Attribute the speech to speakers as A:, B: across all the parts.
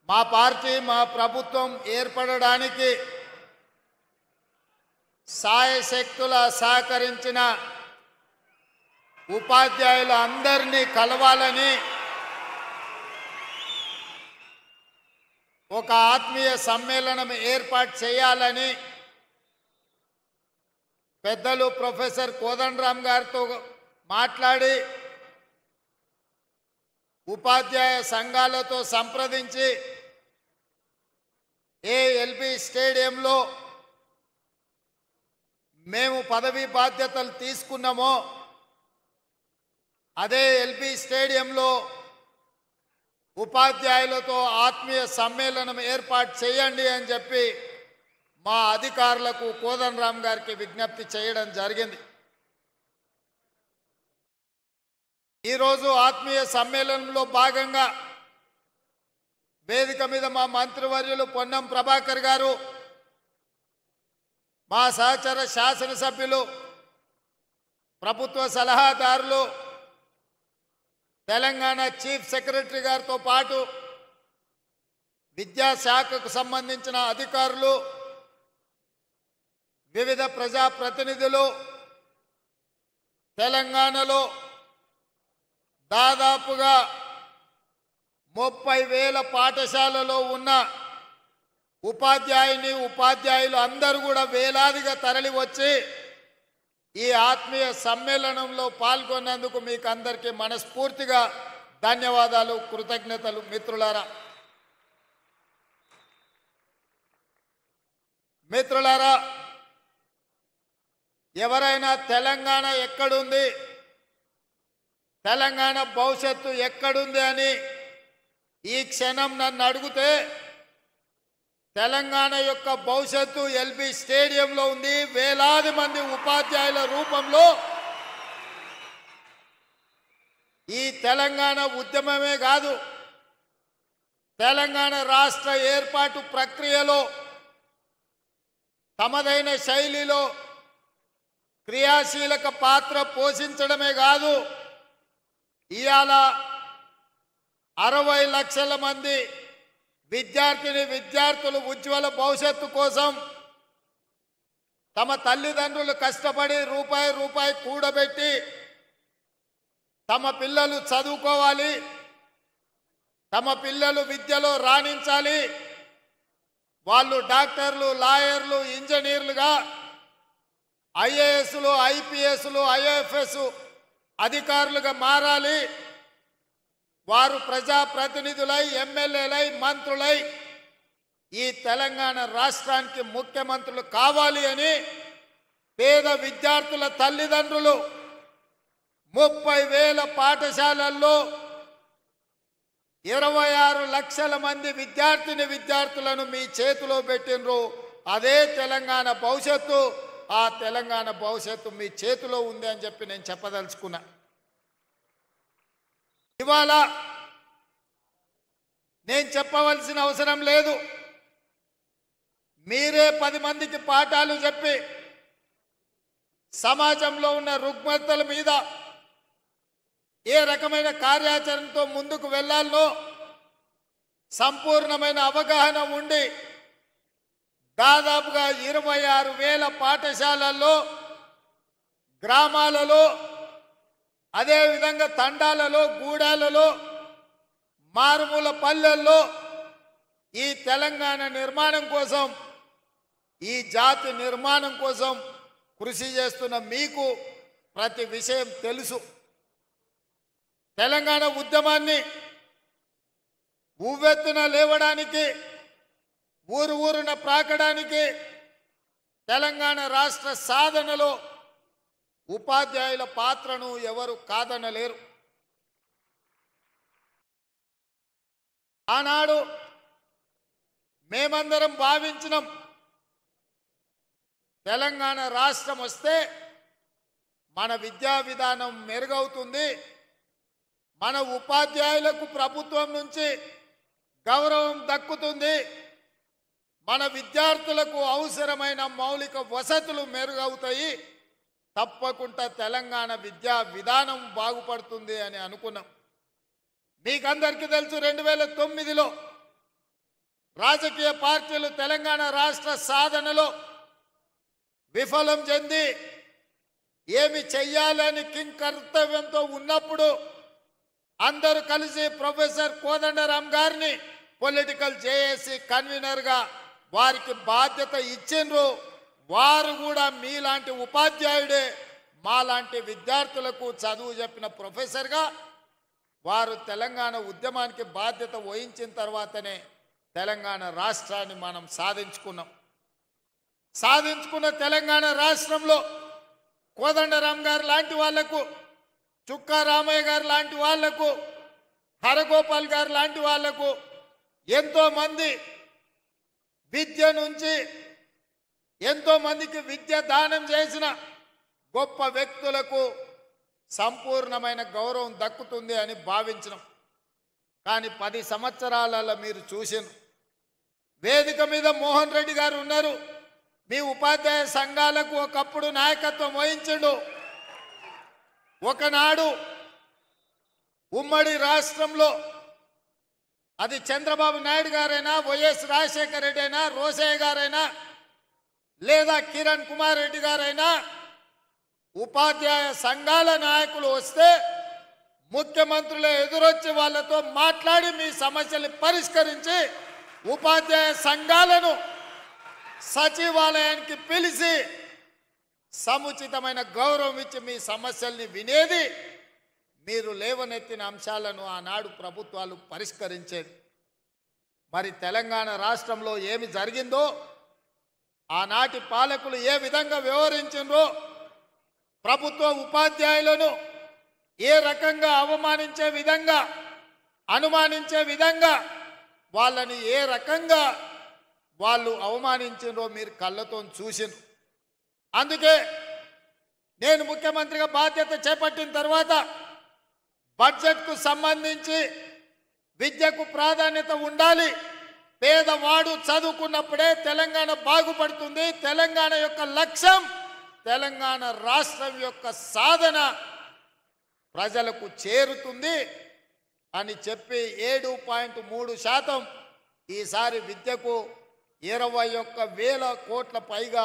A: మా పార్టీ మా ప్రభుత్వం ఏర్పడడానికి సాయశక్తుల సహకరించిన ఉపాధ్యాయులు అందరినీ కలవాలని ఒక ఆత్మీయ సమ్మేళనం ఏర్పాటు చేయాలని పెద్దలు ప్రొఫెసర్ కోదండరామ్ గారితో మాట్లాడి ఉపాధ్యాయ సంఘాలతో సంప్రదించి ఎల్బీ స్టేడియంలో మేము పదవి బాధ్యతలు తీసుకున్నామో అదే ఎల్బీ స్టేడియంలో ఉపాధ్యాయులతో ఆత్మీయ సమ్మేళనం ఏర్పాటు చేయండి అని చెప్పి మా అధికారులకు కోదండరామ్ గారికి విజ్ఞప్తి చేయడం జరిగింది. ఈరోజు ఆత్మీయ సమ్మేళనంలో భాగంగా వేదిక మీద మా మంత్రివర్యులు పొన్నం ప్రభాకర్ గారు, మా సహచర శాసనసభ్యులు, ప్రభుత్వ సలహాదారులు, తెలంగాణ చీఫ్ సెక్రటరీ గారితో పాటు విద్యాశాఖకు సంబంధించిన అధికారులు, వివిధ ప్రజాప్రతినిధులు తెలంగాణలో దాదాపుగా 30,000 పాఠశాలలో ఉన్న ఉపాధ్యాయులు అందరూ కూడా వేలాదిగా తరలి వచ్చి ఈ ఆత్మీయ సమ్మేళనంలో పాల్గొన్నందుకు మీకు అందరికీ మనస్ఫూర్తిగా ధన్యవాదాలు, కృతజ్ఞతలు. మిత్రులారా, ఎవరైనా తెలంగాణ ఎక్కడుంది, తెలంగాణ భవిష్యత్తు ఎక్కడుంది అని ఈ క్షణం నన్ను అడిగితే తెలంగాణ యొక్క భవిష్యత్తు ఎల్బీ స్టేడియంలో ఉంది. వేలాది మంది ఉపాధ్యాయుల రూపంలో ఈ తెలంగాణ ఉద్యమమే కాదు, తెలంగాణ రాష్ట్ర ఏర్పాటు ప్రక్రియలో తమదైన శైలిలో క్రియాశీలక పాత్ర పోషించడమే కాదు, ఇవాళ 60 లక్షల మంది విద్యార్థులు ఉజ్వల భవిష్యత్తు కోసం తమ తల్లిదండ్రులు కష్టపడి రూపాయి కూడబెట్టి తమ పిల్లలు చదువుకోవాలి, తమ పిల్లలు విద్యలో రాణించాలి, వాళ్ళు డాక్టర్లు, లాయర్లు, ఇంజనీర్లుగా ఐఏఎస్లు, ఐపీఎస్లు, ఐఎఫ్ఎస్ అధికారులుగా మారాలి, వారు ప్రజాప్రతినిధులై, ఎమ్మెల్యేలై, మంత్రులై ఈ తెలంగాణ రాష్ట్రానికి ముఖ్యమంత్రులు కావాలి అని పేద విద్యార్థుల తల్లిదండ్రులు 30,000 పాఠశాలల్లో 26 లక్షల మంది విద్యార్థులను మీ చేతిలో పెట్టినరు. అదే తెలంగాణ భవిష్యత్తు. ఆ తెలంగాణ భవిష్యత్తు మీ చేతిలో ఉంది అని చెప్పి నేను చెప్పదలుచుకున్నా. ఇవాళ నేను చెప్పవలసిన అవసరం లేదు, మీరే 10 మందికి పాఠాలు చెప్పి సమాజంలో ఉన్న రుగ్మతల మీద ఏ రకమైన కార్యాచరణతో ముందుకు వెళ్ళాలో సంపూర్ణమైన అవగాహన ఉండి దాదాపుగా 26,000 పాఠశాలల్లో, గ్రామాలలో, అదేవిధంగా తండాలలో, గూడాలలో, మారుమూల పల్లెల్లో ఈ తెలంగాణ నిర్మాణం కోసం, ఈ జాతి నిర్మాణం కోసం కృషి చేస్తున్న మీకు ప్రతి విషయం తెలుసు. తెలంగాణ ఉద్యమాన్ని ఉవ్వెత్తున లేవడానికి, ఊరున ప్రాకడానికి, తెలంగాణ రాష్ట్ర సాధనలో ఉపాధ్యాయుల పాత్రను ఎవరు కాదనలేరు. ఆనాడు మేమందరం భావించినాం, తెలంగాణ రాష్ట్రం వస్తే మన విద్యా విధానం మెరుగవుతుంది, మన ఉపాధ్యాయులకు ప్రభుత్వం నుంచి గౌరవం దక్కుతుంది, మన విద్యార్థులకు అవసరమైన మౌలిక వసతులు మెరుగవుతాయి, తప్పకుండా తెలంగాణ విద్యా విధానం బాగుపడుతుంది అని అనుకున్నాం. మీకందరికీ తెలుసు, 2009లో రాజకీయ పార్టీలు తెలంగాణ రాష్ట్ర సాధనలో విఫలం చెంది ఏమి చెయ్యాలని కింకర్తవ్యంతో ఉన్నప్పుడు అందరూ కలిసి ప్రొఫెసర్ కోదండరాం గారిని పొలిటికల్ జేఏసీ కన్వీనర్గా వారికి బాధ్యత ఇచ్చిండ్రు. వారు కూడా మీలాంటి ఉపాధ్యాయుడే మాలాంటి విద్యార్థులకు చదువు చెప్పిన ప్రొఫెసర్గా వారు తెలంగాణ ఉద్యమానికి బాధ్యత వహించిన తర్వాతనే తెలంగాణ రాష్ట్రాన్ని మనం సాధించుకున్న తెలంగాణ రాష్ట్రంలో కోదండరాం గారు లాంటి వాళ్లకు, చుక్కా రామయ్య గారు లాంటి వాళ్లకు, హరగోపాల్ గారు లాంటి వాళ్లకు ఎంతోమంది విద్య నుంచి ఎంతోమందికి విద్య దానం చేసిన గొప్ప వ్యక్తులకు సంపూర్ణమైన గౌరవం దక్కుతుంది అని భావించినాం. కానీ 10 సంవత్సరాలలో మీరు చూసిన వేదిక మీద మోహన్ రెడ్డి గారు ఉన్నారు. మీ ఉపాధ్యాయ సంఘాలకు ఒకప్పుడు నాయకత్వం వహించండు. ఒకనాడు ఉమ్మడి రాష్ట్రంలో అది చంద్రబాబు నాయుడు గారైనా, వైఎస్ రాజశేఖర రెడ్డి అయినా, రోసయ్య గారైనా, లేదా కిరణ్ కుమార్ రెడ్డి గారైనా ఉపాధ్యాయ సంఘాల నాయకులు వస్తే ముఖ్యమంత్రులు ఎదురొచ్చి వాళ్ళతో మాట్లాడి మీ సమస్యల్ని పరిష్కరించి ఉపాధ్యాయ సంఘాలను సచివాలయానికి పిలిచి సముచితమైన గౌరవం ఇచ్చి మీ సమస్యల్ని వినేది, మీరు లేవనెత్తిన అంశాలను ఆనాడు ప్రభుత్వాలు పరిష్కరించేది. మరి తెలంగాణ రాష్ట్రంలో ఏమి జరిగిందో, ఆనాటి పాలకులు ఏ విధంగా వ్యవహరించిందో, ప్రభుత్వ ఉపాధ్యాయులను ఏ రకంగా అవమానించే విధంగా, అనుమానించే విధంగా వాళ్ళని ఏ రకంగా వాళ్ళు అవమానించిండ్రో మీరు కళ్ళతో చూసిండ్రు. అందుకే నేను ముఖ్యమంత్రిగా బాధ్యత చేపట్టిన తర్వాత బడ్జెట్కు సంబంధించి విద్యకు ప్రాధాన్యత ఉండాలి. పేదవాడు చదువుకున్నప్పుడే తెలంగాణ బాగుపడుతుంది. తెలంగాణ యొక్క లక్ష్యం, తెలంగాణ రాష్ట్రం యొక్క సాధన ప్రజలకు చేరుతుంది అని చెప్పి 7.3% ఈసారి విద్యకు 21,000 కోట్ల పైగా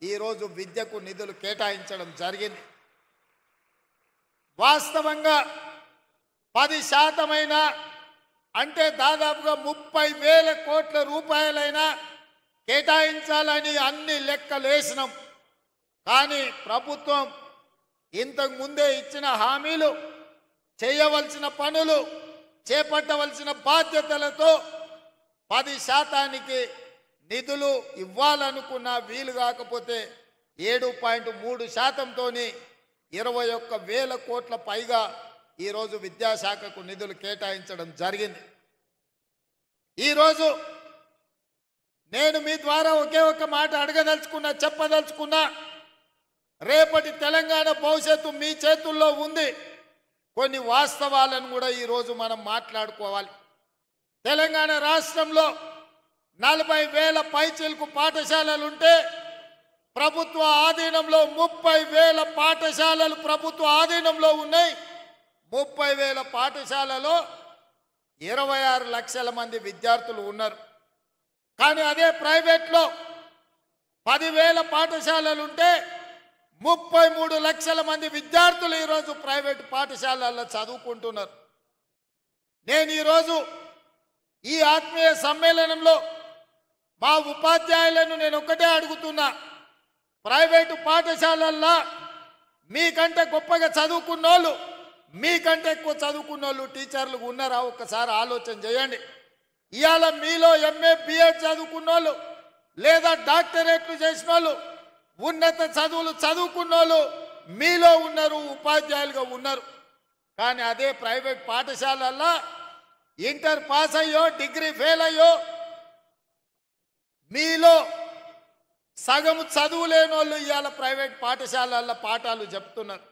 A: ఈరోజు విద్యకు నిధులు కేటాయించడం జరిగింది. వాస్తవంగా 10% అంటే దాదాపుగా 30,000 కోట్ల రూపాయలైనా కేటాయించాలని అన్ని లెక్కలు వేసినాం. కానీ ప్రభుత్వం ఇంతకు ముందే ఇచ్చిన హామీలు, చేయవలసిన పనులు, చేపట్టవలసిన బాధ్యతలతో 10% నిధులు ఇవ్వాలనుకున్న వీలు కాకపోతే 7.3%తోని 21,000 కోట్ల పైగా ఈరోజు విద్యాశాఖకు నిధులు కేటాయించడం జరిగింది. ఈరోజు నేను మీ ద్వారా ఒకే ఒక మాట చెప్పదలుచుకున్నా, రేపటి తెలంగాణ భవిష్యత్తు మీ చేతుల్లో ఉంది. కొన్ని వాస్తవాలను కూడా ఈరోజు మనం మాట్లాడుకోవాలి. తెలంగాణ రాష్ట్రంలో 40,000 పైచిలకు పాఠశాలలుంటే ప్రభుత్వ ఆధీనంలో 30,000 పాఠశాలలు ప్రభుత్వ ఆధీనంలో ఉన్నాయి. 30,000 పాఠశాలలో 26 లక్షల మంది విద్యార్థులు ఉన్నారు. కానీ అదే ప్రైవేట్లో 10,000 పాఠశాలలుంటే 33 లక్షల మంది విద్యార్థులు ఈరోజు ప్రైవేట్ పాఠశాలల్లో చదువుకుంటున్నారు. నేను ఈరోజు ఈ ఆత్మీయ సమ్మేళనంలో మా ఉపాధ్యాయులను నేను ఒకటే అడుగుతున్నా, ప్రైవేటు పాఠశాలల్లో మీకంటే గొప్పగా చదువుకున్నోళ్ళు, మీకంటే ఎక్కువ చదువుకున్నోళ్ళు టీచర్లు ఉన్నారా? ఒక్కసారి ఆలోచన చేయండి. ఇవాళ మీలో ఎంఏ బిఎడ్ చదువుకున్నోళ్ళు, లేదా డాక్టరేట్లు చేసిన వాళ్ళు, ఉన్నత చదువులు చదువుకున్నోళ్ళు మీలో ఉన్నారు, ఉపాధ్యాయులుగా ఉన్నారు. కానీ అదే ప్రైవేట్ పాఠశాలల్లో ఇంటర్ పాస్ అయ్యో, డిగ్రీ ఫెయిల్ అయ్యో, మీలో సగం చదువు లేని వాళ్ళు ఇవాళ ప్రైవేట్ పాఠశాలల్లో పాఠాలు చెప్తున్నారు.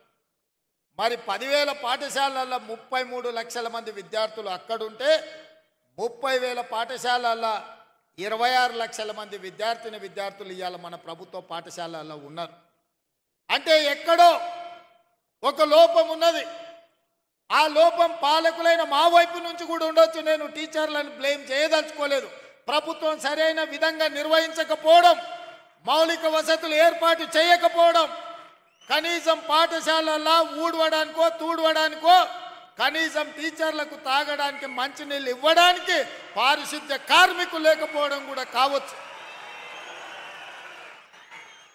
A: మరి 10,000 పాఠశాలల్లో 33 లక్షల మంది విద్యార్థులు అక్కడుంటే 30,000 పాఠశాలల్లో 26 లక్షల మంది విద్యార్థులు ఇవాళ మన ప్రభుత్వ పాఠశాలల్లో ఉన్నారు. అంటే ఎక్కడో ఒక లోపం ఉన్నది. ఆ లోపం పాలకులైన మా వైపు నుంచి కూడా ఉండొచ్చు. నేను టీచర్లను బ్లేమ్ చేయదలుచుకోలేదు. ప్రభుత్వం సరైన విధంగా నిర్వహించకపోవడం, మౌలిక వసతులు ఏర్పాటు చేయకపోవడం, కనీసం పాఠశాలల్లో ఊడవడానికో తూడవడానికో, కనీసం టీచర్లకు తాగడానికి మంచినీళ్ళు ఇవ్వడానికి పారిశుద్ధ్య కార్మికులు లేకపోవడం కూడా కావచ్చు.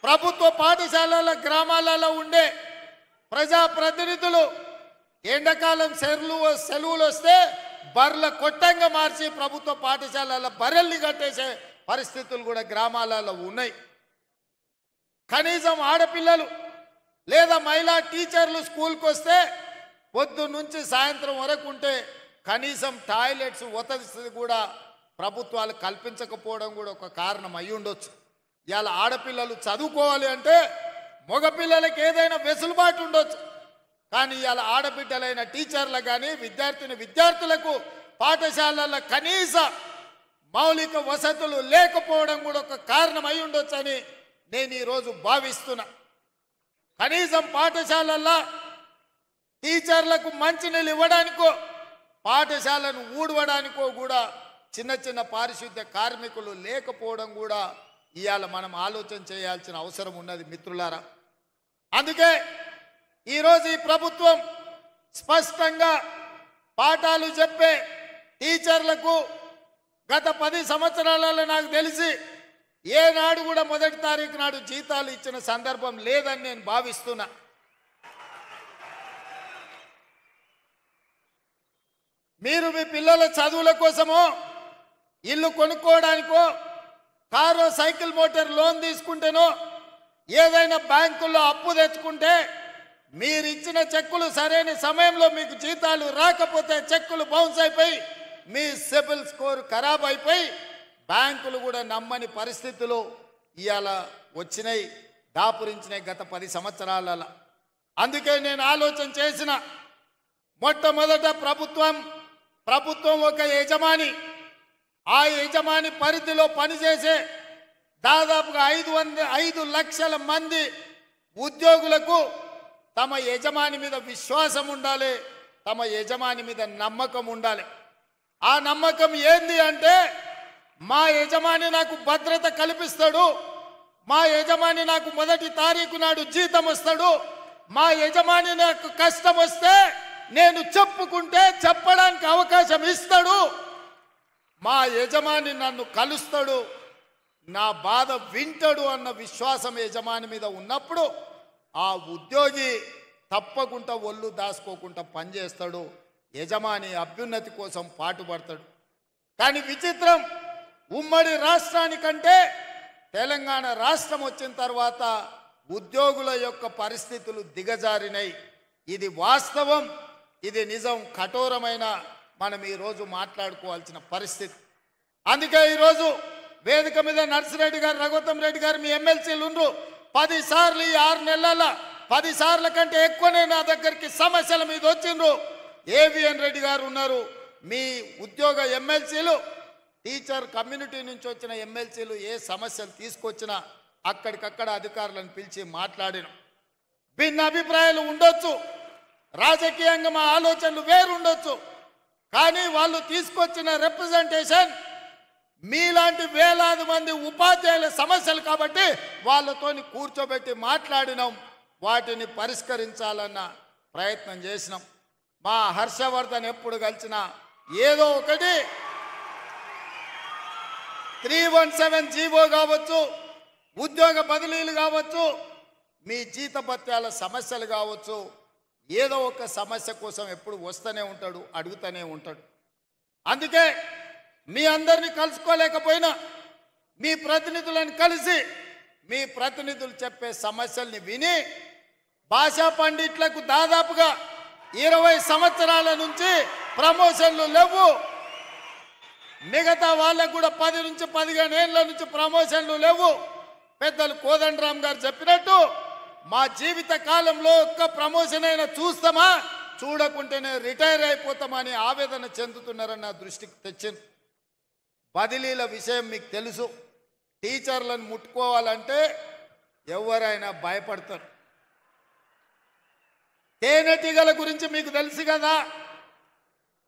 A: ప్రభుత్వ పాఠశాలల గ్రామాలలో ఉండే ప్రజాప్రతినిధులు ఎండాకాలం సెలవులు వస్తే బర్ల కొట్టంగా మార్చి ప్రభుత్వ పాఠశాలల బర్రెల్ని కట్టేసే పరిస్థితులు కూడా గ్రామాలలో ఉన్నాయి. కనీసం ఆడపిల్లలు లేదా మహిళా టీచర్లు స్కూల్కి వస్తే పొద్దు నుంచి సాయంత్రం వరకు ఉంటే కనీసం టాయిలెట్స్ వసతి కూడా ప్రభుత్వాలు కల్పించకపోవడం కూడా ఒక కారణం అయి ఉండొచ్చు. ఇవాళ ఆడపిల్లలు చదువుకోవాలి అంటే మగపిల్లలకి ఏదైనా వెసులుబాటు ఉండొచ్చు, కానీ ఇవాళ ఆడబిడ్డలైన టీచర్లకు కానీ విద్యార్థులకు పాఠశాలల్లో కనీస మౌలిక వసతులు లేకపోవడం కూడా ఒక కారణం అయి ఉండొచ్చని నేను ఈరోజు భావిస్తున్నా. కనీసం పాఠశాలల్లో టీచర్లకు మంచినీళ్ళు ఇవ్వడానికో, పాఠశాలను ఊడవడానికో కూడా చిన్న చిన్న పారిశుద్ధ్య కార్మికులు లేకపోవడం కూడా ఇవాళ మనం ఆలోచన చేయాల్సిన అవసరం ఉన్నది మిత్రులారా. అందుకే ఈరోజు ఈ ప్రభుత్వం స్పష్టంగా పాఠాలు చెప్పే టీచర్లకు గత 10 సంవత్సరాలలో నాకు తెలిసి ఏనాడు కూడా మొదటి తారీఖు నాడు జీతాలు ఇచ్చిన సందర్భం లేదని నేను భావిస్తున్నా. మీరు మీ పిల్లల చదువుల కోసమో, ఇల్లు కొనుక్కోవడానికో, కారు సైకిల్ మోటార్ లోన్ తీసుకుంటేనో, ఏదైనా బ్యాంకుల్లో అప్పు తెచ్చుకుంటే మీరు ఇచ్చిన చెక్కులు సరైన సమయంలో మీకు జీతాలు రాకపోతే చెక్కులు బౌన్స్ అయిపోయి మీ సిబిల్ స్కోర్ ఖరాబ్ అయిపోయి బ్యాంకులు కూడా నమ్మని పరిస్థితులు ఇవాళ వచ్చినాయి, దాపురించినాయి గత 10 సంవత్సరాలలో. అందుకే నేను ఆలోచన చేసిన మొట్టమొదట ప్రభుత్వం ఒక యజమాని, ఆ యజమాని పరిధిలో పనిచేసే దాదాపుగా 5 లక్షల మంది ఉద్యోగులకు తమ యజమాని మీద విశ్వాసం ఉండాలి, తమ యజమాని మీద నమ్మకం ఉండాలి. ఆ నమ్మకం ఏంది అంటే మా యజమాని నాకు భద్రత కల్పిస్తాడు, మా యజమాని నాకు మొదటి తారీఖు నాడు జీతం వస్తాడు, మా యజమాని నాకు కష్టం వస్తే నేను చెప్పుకుంటే చెప్పడానికి అవకాశం ఇస్తాడు, మా యజమాని నన్ను కలుస్తాడు, నా బాధ వింటాడు అన్న విశ్వాసం యజమాని మీద ఉన్నప్పుడు ఆ ఉద్యోగి తప్పకుండా ఒళ్ళు దాచుకోకుండా పనిచేస్తాడు, యజమాని అభ్యున్నతి కోసం పాటుపడతాడు. కానీ విచిత్రం, ఉమ్మడి రాష్ట్రానికంటే తెలంగాణ రాష్ట్రం వచ్చిన తర్వాత ఉద్యోగుల యొక్క పరిస్థితులు దిగజారినాయి. ఇది వాస్తవం, ఇది నిజం, కఠోరమైన మనం ఈరోజు మాట్లాడుకోవాల్సిన పరిస్థితి. అందుకే ఈరోజు వేదిక మీద నర్సిరెడ్డి గారు, రఘుత్తం రెడ్డి గారు మీ ఎమ్మెల్సీలు ఉండ్రు. 10 సార్లు ఈ 6 నెలల 10 సార్ల కంటే ఎక్కువనే నా దగ్గరికి సమస్యల మీద వచ్చిండ్రు. ఏవిఎన్ రెడ్డి గారు ఉన్నారు. మీ ఉద్యోగ ఎమ్మెల్సీలు, టీచర్ కమ్యూనిటీ నుంచి వచ్చిన ఎమ్మెల్సీలు ఏ సమస్యలు తీసుకొచ్చినా అక్కడికక్కడ అధికారులను పిలిచి మాట్లాడిన. భిన్న అభిప్రాయాలు ఉండొచ్చు, రాజకీయంగా మా ఆలోచనలు వేరు ఉండొచ్చు, కానీ వాళ్ళు తీసుకొచ్చిన రిప్రజెంటేషన్ మీలాంటి వేలాది మంది ఉపాధ్యాయుల సమస్యలు కాబట్టి వాళ్ళతోని కూర్చోబెట్టి మాట్లాడినాం, వాటిని పరిష్కరించాలన్న ప్రయత్నం చేసినాం. మా హర్షవర్ధన్ ఎప్పుడు కలిసినా ఏదో ఒకటి 317 జీవో కావచ్చు, ఉద్యోగ బదిలీలు కావచ్చు, మీ జీతభత్యాల సమస్యలు కావచ్చు, ఏదో ఒక సమస్య కోసం ఎప్పుడు వస్తూనే ఉంటాడు, అడుగుతూనే ఉంటాడు. అందుకే మీ అందరినీ కలుసుకోలేకపోయినా మీ ప్రతినిధులను కలిసి మీ ప్రతినిధులు చెప్పే సమస్యల్ని విని, భాషా పండిట్లకు దాదాపుగా 20 సంవత్సరాల నుంచి ప్రమోషన్లు లేవు, మిగతా వాళ్ళకు కూడా 10 నుంచి 15 ఏళ్ళ నుంచి ప్రమోషన్లు లేవు. పెద్దలు కోదండరామ్ గారు చెప్పినట్టు మా జీవిత కాలంలో ఒక్క ప్రమోషన్ అయినా చూస్తామా, చూడకుంటేనే రిటైర్ అయిపోతామని ఆవేదన చెందుతున్నారని నా దృష్టికి తెచ్చింది. బదిలీల విషయం మీకు తెలుసు, టీచర్లను ముట్టుకోవాలంటే ఎవరైనా భయపడతారు. తేనెటీగల గురించి మీకు తెలుసు కదా,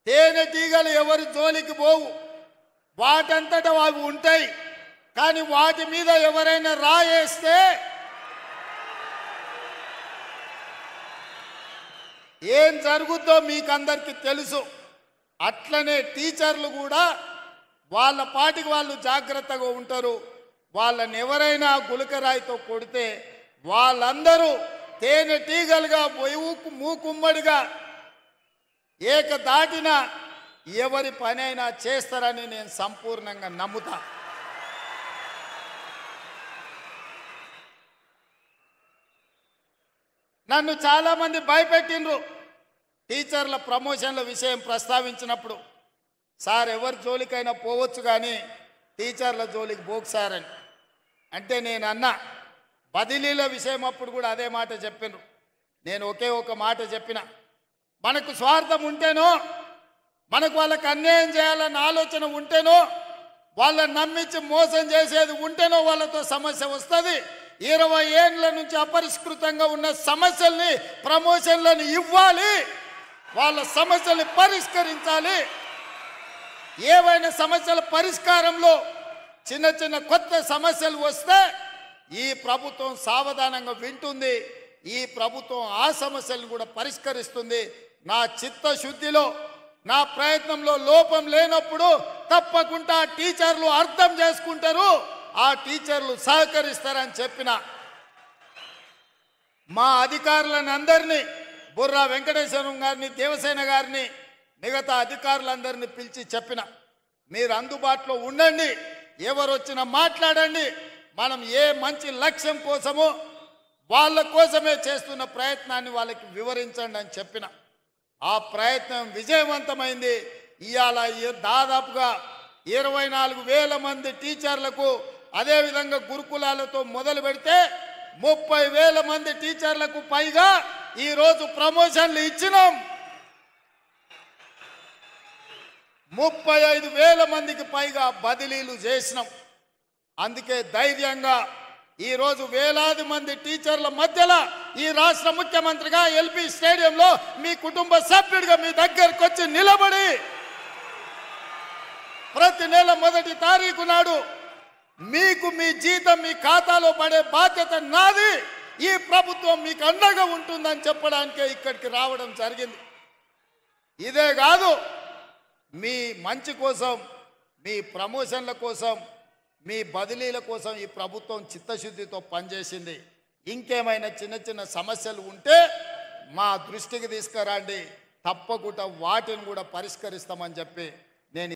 A: తేనెటీగలు ఎవరి జోలికి పోవు, వాటంతట అవి ఉంటాయి. కానీ వాటి మీద ఎవరైనా రాయేస్తే ఏం జరుగుద్దో మీకు అందరికీ తెలుసు. అట్లనే టీచర్లు కూడా వాళ్ళ పాటికి వాళ్ళు జాగ్రత్తగా ఉంటారు. వాళ్ళని ఎవరైనా గులకరాయితో కొడితే వాళ్ళందరూ తేనెటీగలుగా మూకుమ్మడిగా ఏకదాటిన ఎవరి పనైనా చేస్తారని నేను సంపూర్ణంగా నమ్ముతా. నన్ను చాలామంది భయపెట్టిండ్రు టీచర్ల ప్రమోషన్ల విషయం ప్రస్తావించినప్పుడు. సార్ ఎవరి జోలికైనా పోవచ్చు కానీ టీచర్ల జోలికి పోకు సార్ అని అంటే నేను అన్నా. బదిలీల విషయం అప్పుడు కూడా అదే మాట చెప్పినారు. నేను ఒకే ఒక మాట చెప్పిన, మనకు స్వార్థం ఉంటేనో, మనకు వాళ్ళకి అన్యాయం చేయాలన్న ఆలోచన ఉంటేనో, వాళ్ళని నమ్మించి మోసం చేసేది ఉంటేనో వాళ్ళతో సమస్య వస్తుంది. 20 ఏళ్ల నుంచి అపరిష్కృతంగా ఉన్న సమస్యల్ని ప్రమోషన్లను ఇవ్వాలి, వాళ్ళ సమస్యల్ని పరిష్కరించాలి. ఏవైనా సమస్యల పరిష్కారంలో చిన్న చిన్న కొత్త సమస్యలు వస్తే ఈ ప్రభుత్వం సావధానంగా వింటుంది. ఈ ప్రభుత్వం ఆ సమస్యలను కూడా పరిష్కరిస్తుంది. నా చిత్తశుద్ధిలో, నా ప్రయత్నంలో లోపం లేనప్పుడు తప్పకుండా టీచర్లు అర్థం చేసుకుంటారు, ఆ టీచర్లు సహకరిస్తారని చెప్పిన. మా అధికారులను అందరినీ, బుర్రా వెంకటేశ్వరం గారిని, దేవసేన గారిని, మిగతా అధికారులందరినీ పిలిచి చెప్పిన, మీరు అందుబాటులో ఉండండి, ఎవరు వచ్చినా మాట్లాడండి, మనం ఏ మంచి లక్ష్యం కోసమో వాళ్ళ కోసమే చేస్తున్న ప్రయత్నాన్ని వాళ్ళకి వివరించండి అని చెప్పిన. ఆ ప్రయత్నం విజయవంతమైంది. ఇవాళ దాదాపుగా 24,000 మంది టీచర్లకు, అదేవిధంగా గురుకులాలతో మొదలు పెడితే 30,000 మంది టీచర్లకు పైగా ఈరోజు ప్రమోషన్లు ఇచ్చినాం. 35,000 మందికి పైగా బదిలీలు చేసినాం. అందుకే ధైర్యంగా ఈరోజు వేలాది మంది టీచర్ల మధ్యలో ఈ రాష్ట్ర ముఖ్యమంత్రిగా ఎల్బీ స్టేడియంలో మీ కుటుంబ సభ్యుడిగా మీ దగ్గరకు వచ్చి నిలబడి ప్రతి నెల 1వ తారీఖు నాడు మీకు మీ జీతం మీ ఖాతాలో పడే బాధ్యత నాది, ఈ ప్రభుత్వం మీకు అండగా ఉంటుందని చెప్పడానికే ఇక్కడికి రావడం జరిగింది. ఇదే కాదు, మీ మంచి కోసం, మీ ప్రమోషన్ల కోసం, మీ బదిలీల కోసం ఈ ప్రభుత్వం చిత్తశుద్ధితో పనిచేసింది. ఇంకేమైనా చిన్న చిన్న సమస్యలు ఉంటే మా దృష్టికి తీసుకురండి, తప్పకుండా వాటిని కూడా పరిష్కరిస్తామని చెప్పి